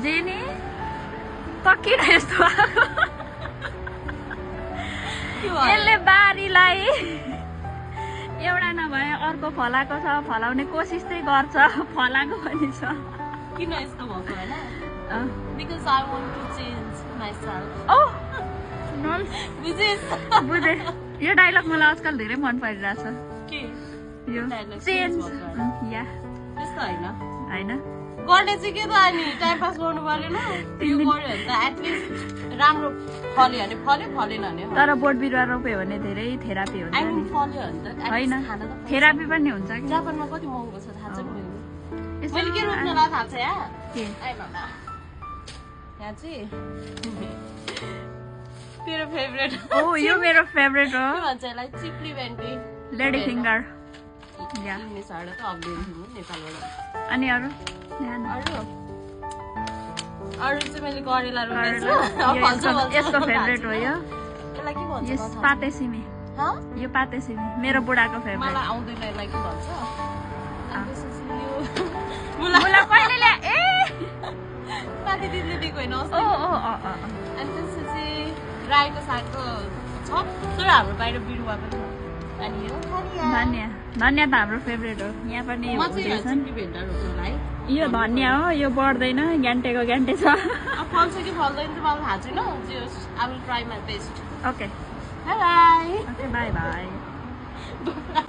jenny तकिन यस्तो आएको यसले बारीलाई एउटा नभए अर्को फलाएको छ फलाउने कोसिस चाहिँ गर्छ फलाएको पनि छ किन यस्तो भएको हैन because I want to change myself बुझे यो डायलग मलाई आजकल धेरै मन परिरहेछ के यो Dialogue चेन्ज change या त्यस्तो हैन हैन गर्ने चाहिँ के त अनि टाइम पास गर्नु पर्दैन यो गर्यो भने त एटलिस्ट राम्रो फल्यो भने फल्यो फलेन भने तर बोट बिरुवा रोप्यो भने धेरै थेरापी हुन्छ आई नि मिन फल्यो भने त हैन एटलिस्ट खाना त थेरापी पनि हुन्छ कि जापानमा कति महँगो छ थाहा छ नि यसो मैले के रोप्न ला थाहा छ यहाँ के आई मामा यहाँ चाहिँ तेरो फेभरेट ओ यो मेरो फेभरेट हो के भन्छ यसलाई चिप्ली भेन्डी लेडी फिङ्गर या इङ्ग्लिसबाट त अब्देन्छु नेपालबाट अनि अरू यहाँ अरू चाहिँ मैले करेला रोपेछु यसको फेभरेट हो यो यसलाई के भन्छ यस पाते सिमी हँ यो पाते सिमी मेरो बुढाको फेभरेट मलाई आउँदैन यसलाई के भन्छ मुला कहिले ल्या ए साथी दिदीले दिएको होइन ओ अस्ति ओ अनि त्यसपछि रायोको सागको छ तर हाम्रो बाहिर बिरुवा पनि छ अनि यो धनिया धनिया त हाम्रो फेभरेट हो यहाँ पनि म चाहिँ हुँदैछ चिप्ली भेन्डा रोप्नुलाई यो धनिया हो यो बढ्दैन ग्यान्टेको ग्यान्टे छ अब फल्छ कि फल्दैन त मलाई थाहा छैन जस I will try my best okay by okay by by